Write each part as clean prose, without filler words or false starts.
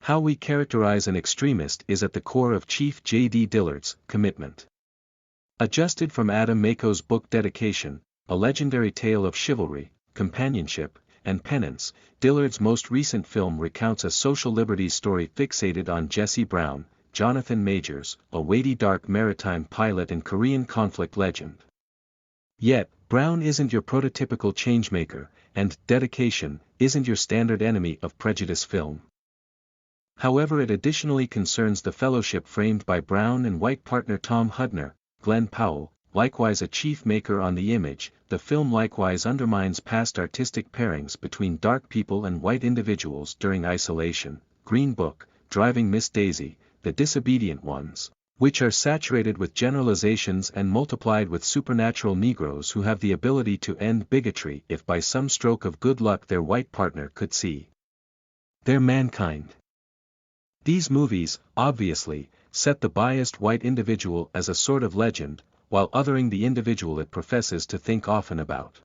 How we characterize an extremist is at the core of Chief J.D. Dillard's commitment. Adjusted from Adam Mako's book Dedication, a legendary tale of chivalry, companionship, and penance, Dillard's most recent film recounts a social liberties story fixated on Jesse Brown, Jonathan Majors, a weighty dark maritime pilot and Korean conflict legend. Yet, Brown isn't your prototypical changemaker, and Dedication isn't your standard enemy of prejudice film. However, it additionally concerns the fellowship framed by Brown and white partner Tom Hudner, Glenn Powell, likewise a chief maker on the image. The film likewise undermines past artistic pairings between dark people and white individuals during isolation, Green Book, Driving Miss Daisy, The Disobedient Ones, which are saturated with generalizations and multiplied with supernatural Negroes who have the ability to end bigotry if by some stroke of good luck their white partner could see their mankind. These movies, obviously, set the biased white individual as a sort of legend, while othering the individual it professes to think often about.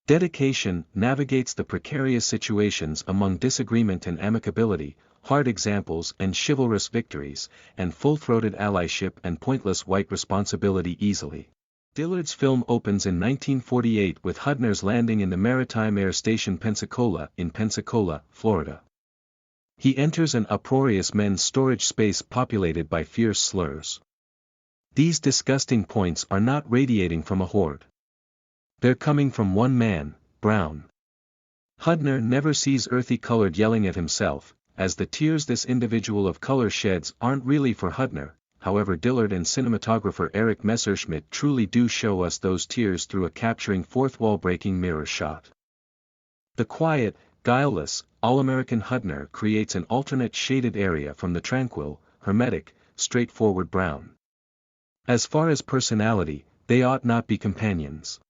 Dedication navigates the precarious situations among disagreement and amicability, hard examples and chivalrous victories, and full-throated allyship and pointless white responsibility easily. Dillard's film opens in 1948 with Hudner's landing in the maritime air station Pensacola in Pensacola, Florida. He enters an uproarious men's storage space populated by fierce slurs. These disgusting points are not radiating from a horde. They're coming from one man, Brown. Hudner never sees earthy-colored yelling at himself, as the tears this individual of color sheds aren't really for Hudner. However, Dillard and cinematographer Eric Messerschmidt truly do show us those tears through a capturing fourth-wall-breaking mirror shot. The quiet, guileless, all-American Hudner creates an alternate shaded area from the tranquil, hermetic, straightforward Brown. As far as personality, they ought not be companions.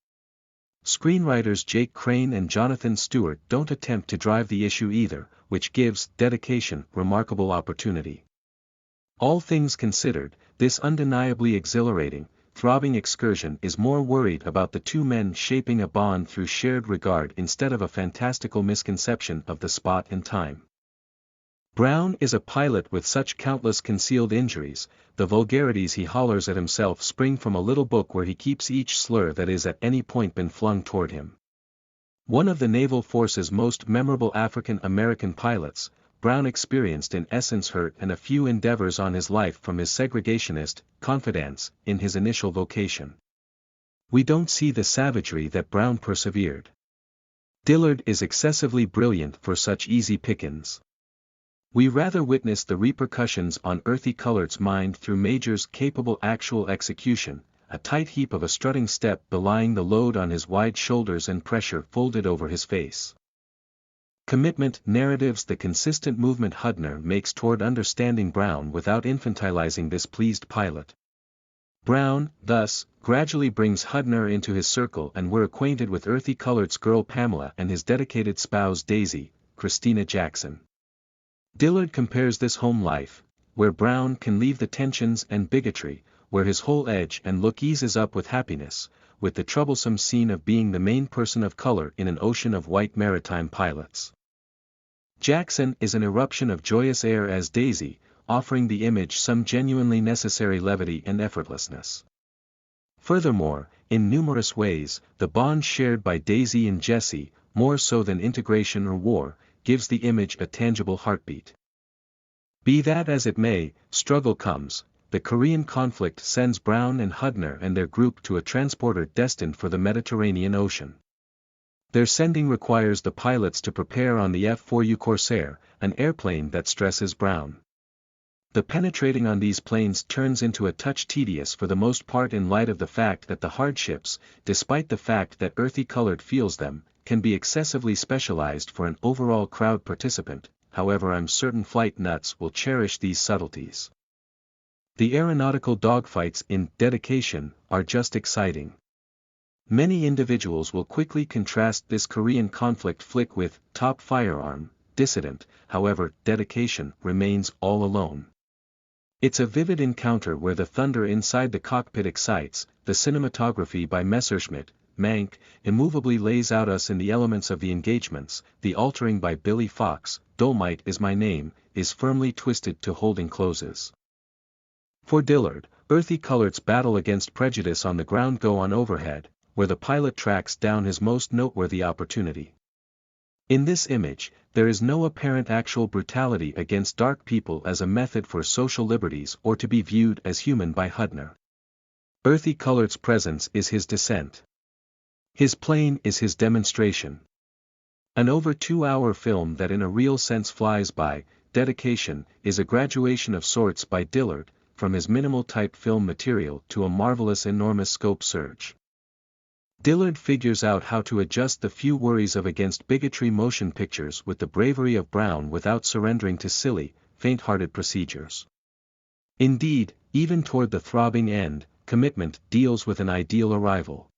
Screenwriters Jake Crane and Jonathan Stewart don't attempt to drive the issue either, which gives Dedication remarkable opportunity. All things considered, this undeniably exhilarating, throbbing excursion is more worried about the two men shaping a bond through shared regard instead of a fantastical misconception of the spot and time. Brown is a pilot with such countless concealed injuries. The vulgarities he hollers at himself spring from a little book where he keeps each slur that is at any point been flung toward him. One of the naval force's most memorable African American pilots, Brown experienced in essence hurt and a few endeavors on his life from his segregationist confidants in his initial vocation. We don't see the savagery that Brown persevered. Dillard is excessively brilliant for such easy pickings. We rather witness the repercussions on earthy Collard's mind through Major's capable actual execution, a tight heap of a strutting step belying the load on his wide shoulders and pressure folded over his face. Commitment narratives the consistent movement Hudner makes toward understanding Brown without infantilizing this pleased pilot. Brown, thus, gradually brings Hudner into his circle and we're acquainted with earthy Collard's girl Pamela and his dedicated spouse Daisy, Christina Jackson. Dillard compares this home life, where Brown can leave the tensions and bigotry, where his whole edge and look eases up with happiness, with the troublesome scene of being the main person of color in an ocean of white maritime pilots. Jackson is an eruption of joyous air as Daisy, offering the image some genuinely necessary levity and effortlessness. Furthermore, in numerous ways, the bond shared by Daisy and Jesse, more so than integration or war, gives the image a tangible heartbeat. Be that as it may, struggle comes. The Korean conflict sends Brown and Hudner and their group to a transporter destined for the Mediterranean Ocean. Their sending requires the pilots to prepare on the F-4U Corsair, an airplane that stresses Brown. The penetrating on these planes turns into a touch tedious for the most part in light of the fact that the hardships, despite the fact that earthy Colored feels them, can be excessively specialized for an overall crowd participant. However, I'm certain flight nuts will cherish these subtleties. The aeronautical dogfights in Dedication are just exciting. Many individuals will quickly contrast this Korean conflict flick with Top Firearm, Dissident. However, Dedication remains all alone. It's a vivid encounter where the thunder inside the cockpit excites, the cinematography by Messerschmitt, Mank, immovably lays out us in the elements of the engagements. The altering by Billy Fox, Dolomite is my name, is firmly twisted to holding closes. For Dillard, earthy color's battle against prejudice on the ground go on overhead, where the pilot tracks down his most noteworthy opportunity. In this image, there is no apparent actual brutality against dark people as a method for social liberties or to be viewed as human by Hudner. Earthy color's presence is his dissent. His plane is his demonstration. An over 2-hour film that in a real sense flies by, Dedication, is a graduation of sorts by Dillard, from his minimal type film material to a marvelous enormous scope surge. Dillard figures out how to adjust the few worries of against bigotry motion pictures with the bravery of Brown without surrendering to silly, faint-hearted procedures. Indeed, even toward the throbbing end, Commitment deals with an ideal arrival.